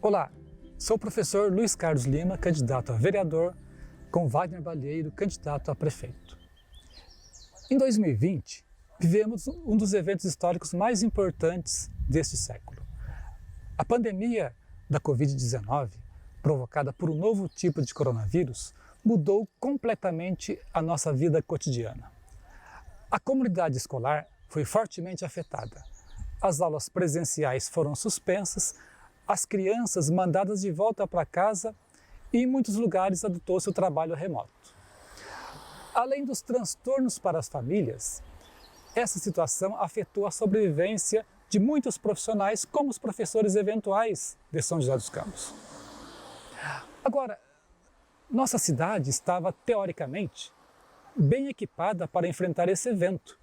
Olá, sou o professor Luiz Carlos Lima, candidato a vereador, com Wagner Balheiro, candidato a prefeito. Em 2020, vivemos um dos eventos históricos mais importantes deste século. A pandemia da Covid-19, provocada por um novo tipo de coronavírus, mudou completamente a nossa vida cotidiana. A comunidade escolar foi fortemente afetada. As aulas presenciais foram suspensas, as crianças mandadas de volta para casa e em muitos lugares adotou-se o trabalho remoto. Além dos transtornos para as famílias, essa situação afetou a sobrevivência de muitos profissionais, como os professores eventuais de São José dos Campos. Agora, nossa cidade estava, teoricamente, bem equipada para enfrentar esse evento,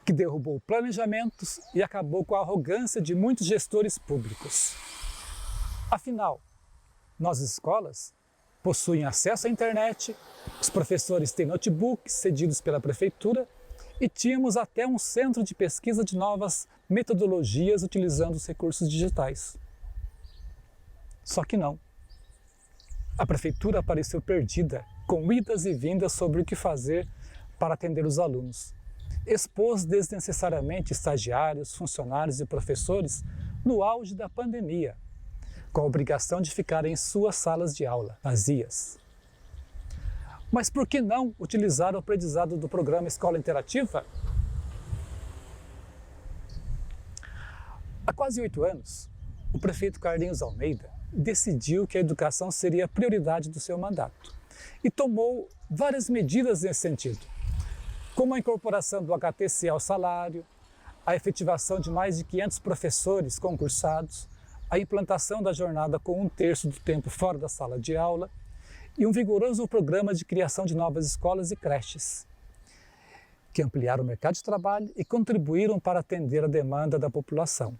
que derrubou planejamentos e acabou com a arrogância de muitos gestores públicos. Afinal, nossas escolas possuem acesso à internet, os professores têm notebooks cedidos pela prefeitura e tínhamos até um centro de pesquisa de novas metodologias utilizando os recursos digitais. Só que não. A prefeitura apareceu perdida, com idas e vindas sobre o que fazer para atender os alunos. Expôs desnecessariamente estagiários, funcionários e professores no auge da pandemia, com a obrigação de ficar em suas salas de aula, vazias. Mas por que não utilizar o aprendizado do programa Escola Interativa? Há quase 8 anos, o prefeito Carlinhos Almeida decidiu que a educação seria a prioridade do seu mandato e tomou várias medidas nesse sentido, como a incorporação do HTC ao salário, a efetivação de mais de 500 professores concursados, a implantação da jornada com 1/3 do tempo fora da sala de aula e um vigoroso programa de criação de novas escolas e creches, que ampliaram o mercado de trabalho e contribuíram para atender a demanda da população.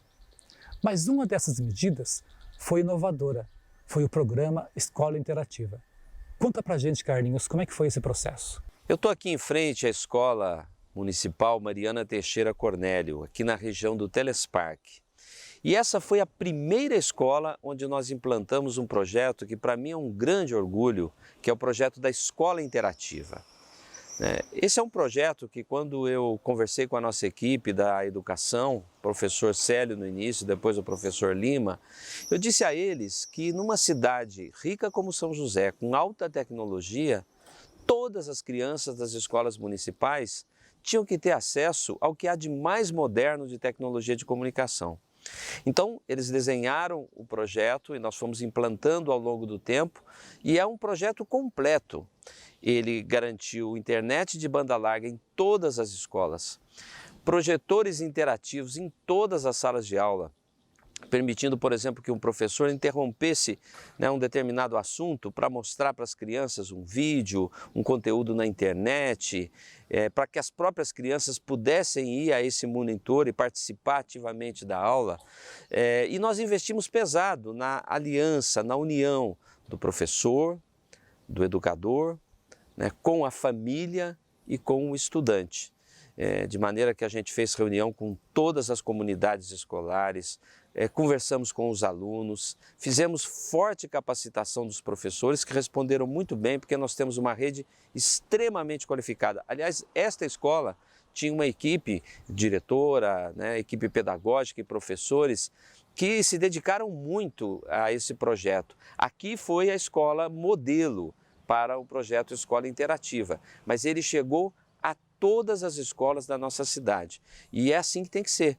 Mas uma dessas medidas foi inovadora, foi o programa Escola Interativa. Conta pra gente, Carlinhos, como é que foi esse processo? Eu estou aqui em frente à Escola Municipal Mariana Teixeira Cornélio, aqui na região do Telespark. E essa foi a primeira escola onde nós implantamos um projeto que para mim é um grande orgulho, que é o projeto da Escola Interativa. Esse é um projeto que quando eu conversei com a nossa equipe da educação, professor Célio no início, depois o professor Lima, eu disse a eles que numa cidade rica como São José, com alta tecnologia, todas as crianças das escolas municipais tinham que ter acesso ao que há de mais moderno de tecnologia de comunicação. Então, eles desenharam o projeto e nós fomos implantando ao longo do tempo e é um projeto completo. Ele garantiu internet de banda larga em todas as escolas, projetores interativos em todas as salas de aula, permitindo, por exemplo, que um professor interrompesse um determinado assunto para mostrar para as crianças um vídeo, um conteúdo na internet, para que as próprias crianças pudessem ir a esse monitor e participar ativamente da aula. E nós investimos pesado na aliança, na união do professor, do educador, com a família e com o estudante. De maneira que a gente fez reunião com todas as comunidades escolares, conversamos com os alunos, fizemos forte capacitação dos professores que responderam muito bem, porque nós temos uma rede extremamente qualificada. Aliás, esta escola tinha uma equipe diretora, equipe pedagógica e professores que se dedicaram muito a esse projeto. Aqui foi a escola modelo para o projeto Escola Interativa, mas ele chegou a todas as escolas da nossa cidade e é assim que tem que ser.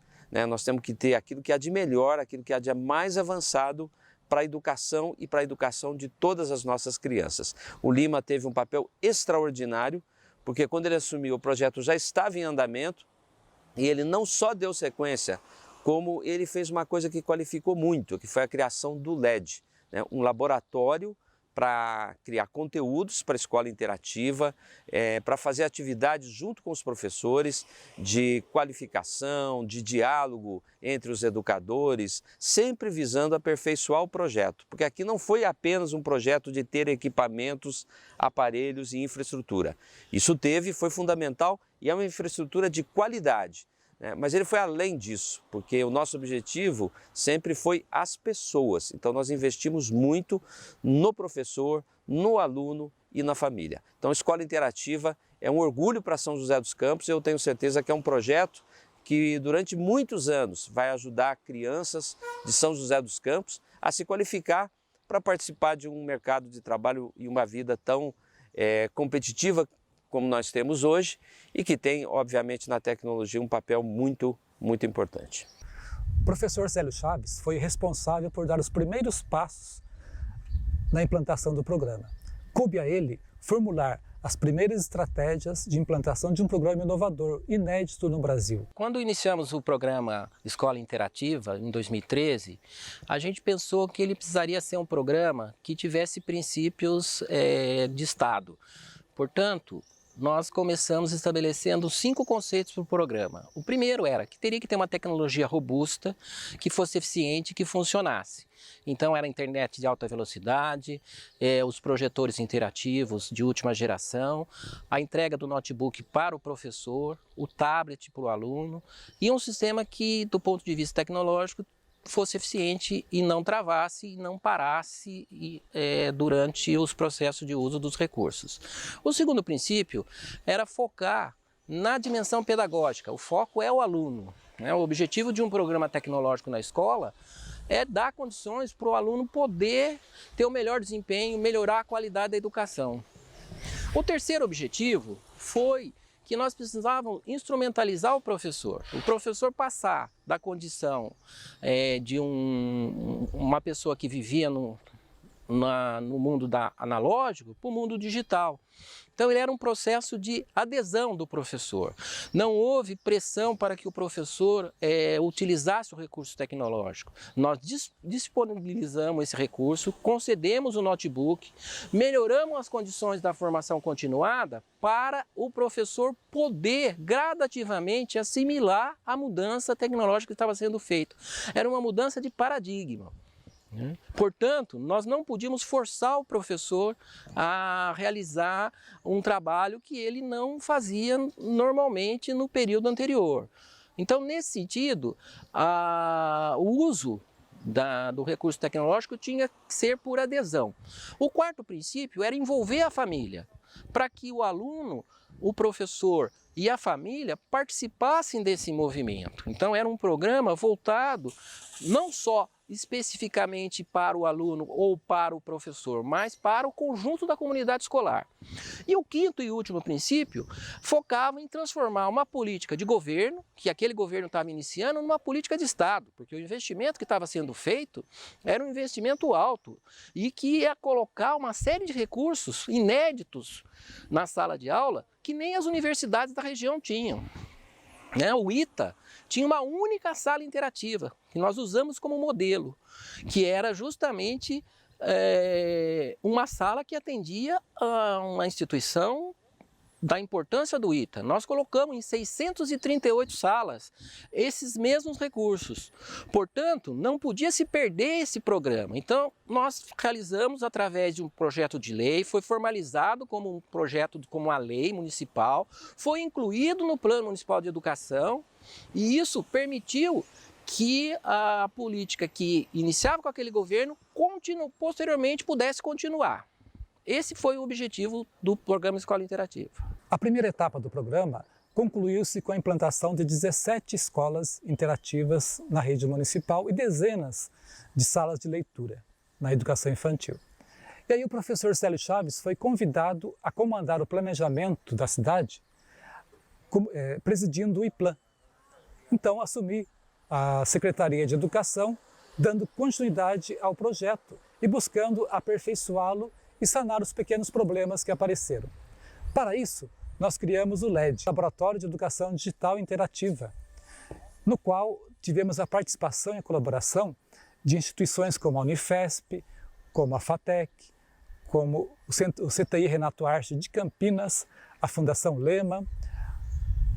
Nós temos que ter aquilo que há de melhor, aquilo que há de mais avançado para a educação e para a educação de todas as nossas crianças. O Lima teve um papel extraordinário, porque quando ele assumiu o projeto já estava em andamento e ele não só deu sequência, como ele fez uma coisa que qualificou muito, que foi a criação do LED, um laboratório para criar conteúdos para a escola interativa, para fazer atividades junto com os professores de qualificação, de diálogo entre os educadores, sempre visando aperfeiçoar o projeto, porque aqui não foi apenas um projeto de ter equipamentos, aparelhos e infraestrutura. Isso foi fundamental e é uma infraestrutura de qualidade. né? Mas ele foi além disso, porque o nosso objetivo sempre foi as pessoas. Então nós investimos muito no professor, no aluno e na família. Então a Escola Interativa é um orgulho para São José dos Campos e eu tenho certeza que é um projeto que durante muitos anos vai ajudar crianças de São José dos Campos a se qualificar para participar de um mercado de trabalho e uma vida tão competitiva como nós temos hoje e que tem, obviamente, na tecnologia um papel muito, muito importante. O professor Célio Chaves foi responsável por dar os primeiros passos na implantação do programa. Coube a ele formular as primeiras estratégias de implantação de um programa inovador, inédito no Brasil. Quando iniciamos o programa Escola Interativa, em 2013, a gente pensou que ele precisaria ser um programa que tivesse princípios de Estado. Portanto, nós começamos estabelecendo 5 conceitos para o programa. O primeiro era que teria que ter uma tecnologia robusta, que fosse eficiente, que funcionasse. Então era a internet de alta velocidade, os projetores interativos de última geração, a entrega do notebook para o professor, o tablet para o aluno e um sistema que, do ponto de vista tecnológico, fosse eficiente e não travasse e não parasse durante os processos de uso dos recursos. O segundo princípio era focar na dimensão pedagógica. O foco é o aluno, né? O objetivo de um programa tecnológico na escola é dar condições para o aluno poder ter o melhor desempenho, melhorar a qualidade da educação. O terceiro objetivo foi que nós precisávamos instrumentalizar o professor passar da condição de uma pessoa que vivia no mundo analógico para o mundo digital. Então ele era um processo de adesão do professor. Não houve pressão para que o professor utilizasse o recurso tecnológico. Nós disponibilizamos esse recurso, concedemos o notebook, melhoramos as condições da formação continuada para o professor poder gradativamente assimilar a mudança tecnológica que estava sendo feita. Era uma mudança de paradigma. Portanto, nós não podíamos forçar o professor a realizar um trabalho que ele não fazia normalmente no período anterior. Então, nesse sentido, o uso do recurso tecnológico tinha que ser por adesão. O quarto princípio era envolver a família, para que o aluno, o professor e a família participassem desse movimento. Então, era um programa voltado não só especificamente para o aluno ou para o professor, mas para o conjunto da comunidade escolar. E o quinto e último princípio focava em transformar uma política de governo, que aquele governo estava iniciando, numa política de Estado, porque o investimento que estava sendo feito era um investimento alto e que ia colocar uma série de recursos inéditos na sala de aula que nem as universidades da região tinham. O ITA tinha uma única sala interativa, que nós usamos como modelo, que era justamente uma sala que atendia a uma instituição da importância do ITA. Nós colocamos em 638 salas esses mesmos recursos. Portanto, não podia se perder esse programa. Então, nós realizamos através de um projeto de lei, foi formalizado como um projeto, como uma lei municipal, foi incluído no Plano Municipal de Educação e isso permitiu que a política que iniciava com aquele governo posteriormente pudesse continuar. Esse foi o objetivo do programa Escola Interativa. A primeira etapa do programa concluiu-se com a implantação de 17 escolas interativas na rede municipal e dezenas de salas de leitura na educação infantil. E aí o professor Célio Chaves foi convidado a comandar o planejamento da cidade, presidindo o IPLAN. Então assumi a Secretaria de Educação, dando continuidade ao projeto e buscando aperfeiçoá-lo e sanar os pequenos problemas que apareceram. Para isso, nós criamos o LED, Laboratório de Educação Digital Interativa, no qual tivemos a participação e a colaboração de instituições como a Unifesp, como a FATEC, como o CTI Renato Arce de Campinas, a Fundação Lema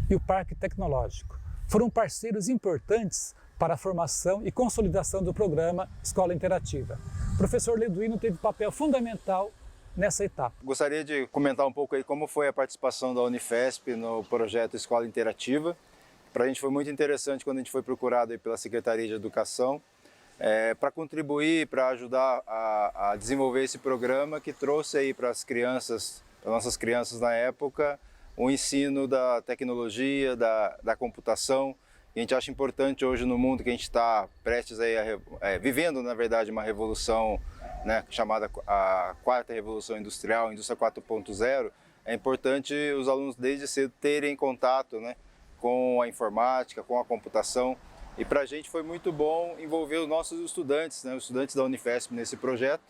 e o Parque Tecnológico. Foram parceiros importantes para a formação e consolidação do programa Escola Interativa. O professor Leduino teve papel fundamental nessa etapa. Gostaria de comentar um pouco aí como foi a participação da Unifesp no projeto Escola Interativa. Para a gente foi muito interessante quando a gente foi procurado aí pela Secretaria de Educação para contribuir, para ajudar a desenvolver esse programa que trouxe aí para as crianças, para nossas crianças na época, o ensino da tecnologia, da computação. E a gente acha importante hoje no mundo que a gente está prestes aí vivendo, na verdade, uma revolução, né, chamada a quarta revolução industrial, indústria 4.0. É importante os alunos desde cedo terem contato, né, com a informática, com a computação. E para a gente foi muito bom envolver os nossos estudantes, né, os estudantes da Unifesp nesse projeto,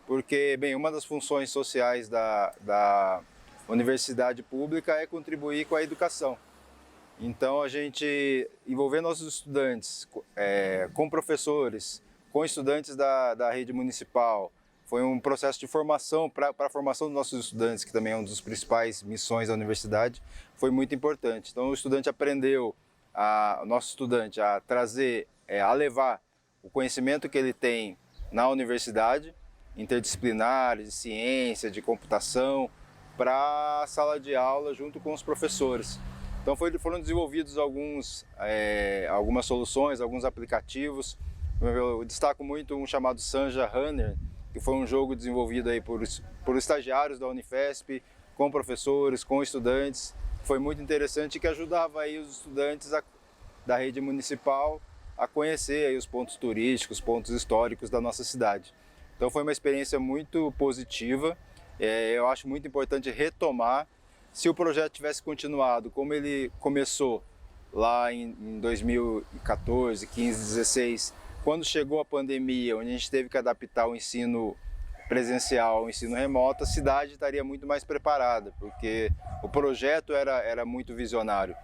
porque, bem, uma das funções sociais da universidade pública é contribuir com a educação. Então, a gente envolver nossos estudantes com professores, com estudantes da rede municipal, foi um processo de formação para a formação dos nossos estudantes, que também é uma das principais missões da universidade, foi muito importante. Então, o estudante aprendeu, o nosso estudante, a trazer, a levar o conhecimento que ele tem na universidade, interdisciplinar, de ciência, de computação, para a sala de aula junto com os professores. Então foram desenvolvidos algumas soluções, alguns aplicativos. Eu destaco muito um chamado Sanja Runner, que foi um jogo desenvolvido aí por estagiários da Unifesp, com professores, com estudantes. Foi muito interessante e que ajudava aí os estudantes da rede municipal a conhecer aí os pontos turísticos, pontos históricos da nossa cidade. Então foi uma experiência muito positiva. Eu acho muito importante retomar. Se o projeto tivesse continuado como ele começou lá em 2014, 15, 16, quando chegou a pandemia, onde a gente teve que adaptar o ensino presencial ao ensino remoto, a cidade estaria muito mais preparada, porque o projeto era muito visionário.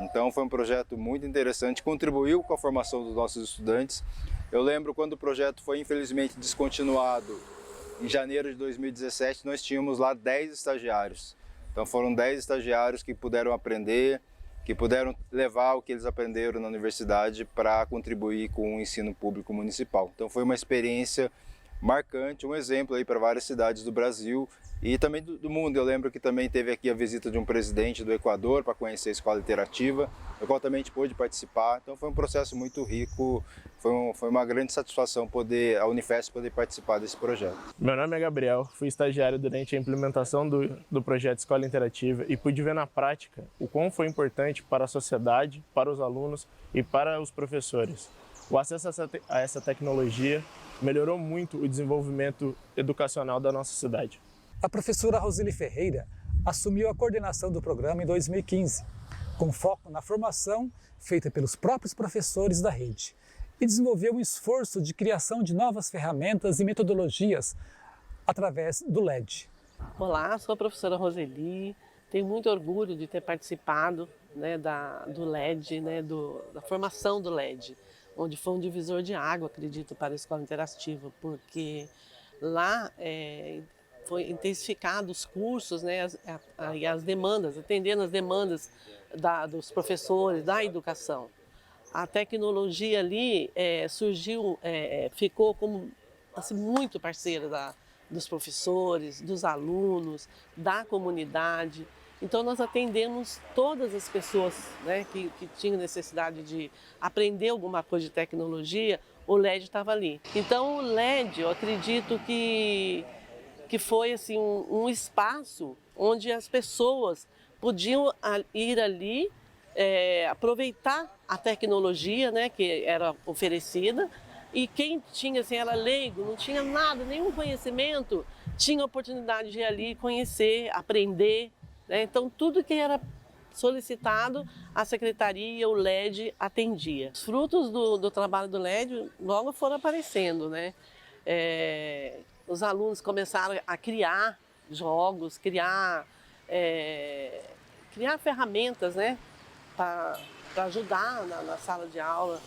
Então foi um projeto muito interessante, contribuiu com a formação dos nossos estudantes. Eu lembro quando o projeto foi infelizmente descontinuado, em janeiro de 2017, nós tínhamos lá 10 estagiários. Então foram 10 estagiários que puderam aprender, que puderam levar o que eles aprenderam na universidade para contribuir com o ensino público municipal. Então foi uma experiência marcante, um exemplo aí para várias cidades do Brasil e também do mundo. Eu lembro que também teve aqui a visita de um presidente do Equador para conhecer a escola interativa, no qual também a gente pôde participar. Então foi um processo muito rico, foi uma grande satisfação a Unifesp poder participar desse projeto. Meu nome é Gabriel, fui estagiário durante a implementação do projeto Escola Interativa e pude ver na prática o quão foi importante para a sociedade, para os alunos e para os professores. O acesso a essa tecnologia melhorou muito o desenvolvimento educacional da nossa cidade. A professora Roseli Ferreira assumiu a coordenação do programa em 2015, com foco na formação feita pelos próprios professores da rede, e desenvolveu um esforço de criação de novas ferramentas e metodologias através do LED. Olá, sou a professora Roseli, tenho muito orgulho de ter participado, né, do LED, né, da formação do LED, onde foi um divisor de água, acredito, para a Escola Interativa, porque lá foi intensificado os cursos, né, as demandas, atendendo as demandas dos professores, da educação. A tecnologia ali ficou como assim, muito parceira dos professores, dos alunos, da comunidade. Então nós atendemos todas as pessoas, né, que tinham necessidade de aprender alguma coisa de tecnologia, o LED estava ali. Então o LED, eu acredito que foi assim, um espaço onde as pessoas podiam ir ali, aproveitar a tecnologia, né, que era oferecida, e quem tinha, assim, era leigo, não tinha nada, nenhum conhecimento, tinha a oportunidade de ir ali conhecer, aprender, né? Então tudo que era solicitado, a secretaria, o LED atendia. Os frutos do trabalho do LED logo foram aparecendo, né? Os alunos começaram a criar jogos, criar ferramentas, né, para ajudar na sala de aula.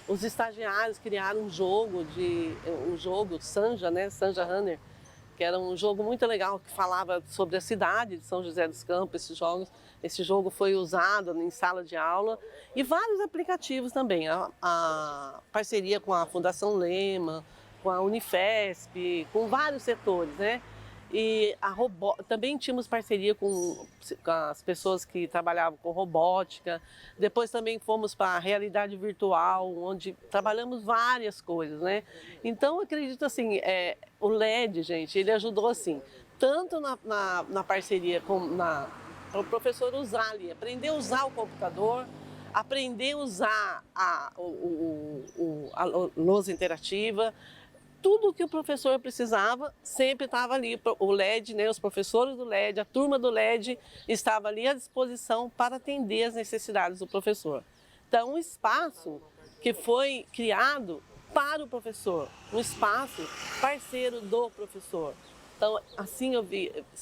Os estagiários criaram um jogo Sanja, né, Sanja Runner, que era um jogo muito legal que falava sobre a cidade de São José dos Campos. Esse jogo foi usado em sala de aula e vários aplicativos também. A parceria com a Fundação Lema, com a Unifesp, com vários setores, né? E também tínhamos parceria com as pessoas que trabalhavam com robótica. Depois também fomos para a realidade virtual, onde trabalhamos várias coisas, né? Então, acredito assim, o LED, gente, ele ajudou assim, tanto na parceria para o professor usar ali, aprender a usar o computador, aprender a usar a lousa interativa. Tudo que o professor precisava sempre estava ali. O LED, né, os professores do LED, a turma do LED estava ali à disposição para atender as necessidades do professor. Então, um espaço que foi criado para o professor, um espaço parceiro do professor. Então, assim eu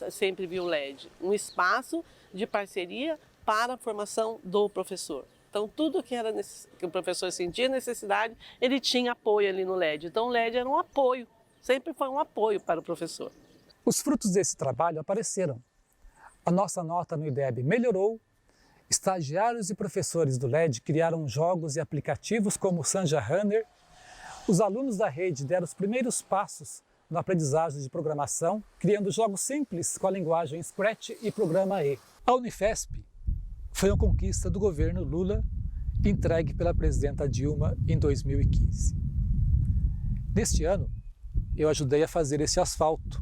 sempre vi o LED, um espaço de parceria para a formação do professor. Então, tudo que o professor sentia necessidade, ele tinha apoio ali no LED. Então, o LED era um apoio, sempre foi um apoio para o professor. Os frutos desse trabalho apareceram. A nossa nota no IDEB melhorou, estagiários e professores do LED criaram jogos e aplicativos como o Sanja Runner, os alunos da rede deram os primeiros passos na aprendizagem de programação, criando jogos simples com a linguagem Scratch e Programa E. A Unifesp foi uma conquista do governo Lula, entregue pela presidenta Dilma em 2015. Neste ano, eu ajudei a fazer esse asfalto,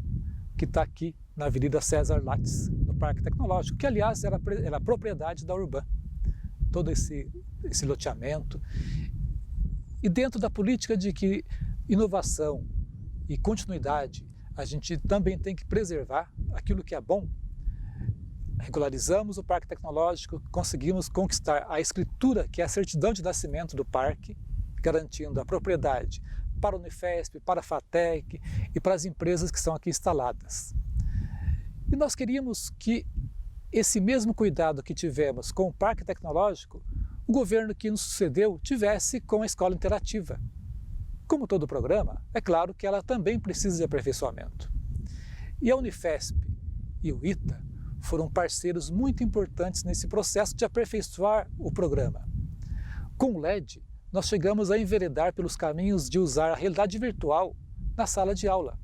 que está aqui na Avenida César Lattes, no Parque Tecnológico, que aliás era propriedade da Urban, todo esse loteamento. E dentro da política de que inovação e continuidade, a gente também tem que preservar aquilo que é bom, regularizamos o Parque Tecnológico, conseguimos conquistar a escritura, que é a certidão de nascimento do parque, garantindo a propriedade para a Unifesp, para a FATEC e para as empresas que estão aqui instaladas. E nós queríamos que esse mesmo cuidado que tivemos com o Parque Tecnológico, o governo que nos sucedeu tivesse com a Escola Interativa. Como todo programa, é claro que ela também precisa de aperfeiçoamento. E a Unifesp e o ITA foram parceiros muito importantes nesse processo de aperfeiçoar o programa. Com o LED, nós chegamos a enveredar pelos caminhos de usar a realidade virtual na sala de aula,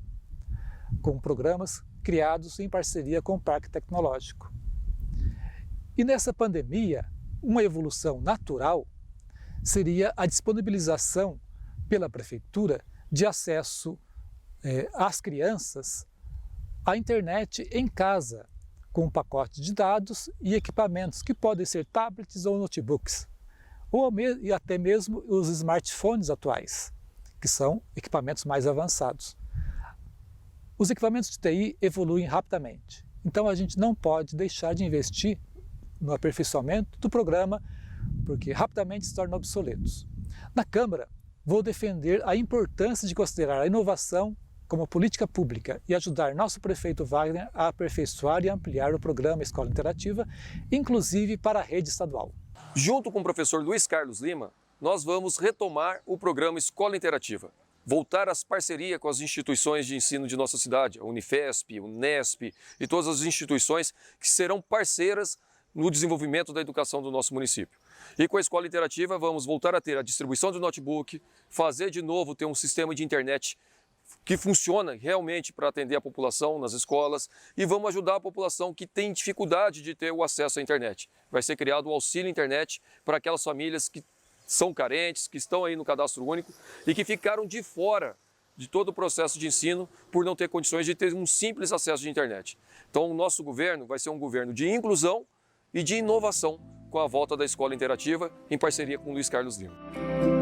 com programas criados em parceria com o Parque Tecnológico. E nessa pandemia, uma evolução natural seria a disponibilização pela Prefeitura de acesso às crianças à internet em casa, com um pacote de dados e equipamentos que podem ser tablets ou notebooks, e até mesmo os smartphones atuais, que são equipamentos mais avançados. Os equipamentos de TI evoluem rapidamente, então a gente não pode deixar de investir no aperfeiçoamento do programa, porque rapidamente se tornam obsoletos. Na Câmara, vou defender a importância de considerar a inovação como política pública e ajudar nosso prefeito Wagner a aperfeiçoar e ampliar o programa Escola Interativa, inclusive para a rede estadual. Junto com o professor Luiz Carlos Lima, nós vamos retomar o programa Escola Interativa, voltar às parcerias com as instituições de ensino de nossa cidade, a Unifesp, a Unesp e todas as instituições que serão parceiras no desenvolvimento da educação do nosso município. E com a Escola Interativa vamos voltar a ter a distribuição do notebook, fazer de novo ter um sistema de internet que funciona realmente para atender a população nas escolas e vamos ajudar a população que tem dificuldade de ter o acesso à internet. Vai ser criado o auxílio internet para aquelas famílias que são carentes, que estão aí no cadastro único e que ficaram de fora de todo o processo de ensino por não ter condições de ter um simples acesso de internet. Então o nosso governo vai ser um governo de inclusão e de inovação com a volta da Escola Interativa em parceria com o Luiz Carlos Lima.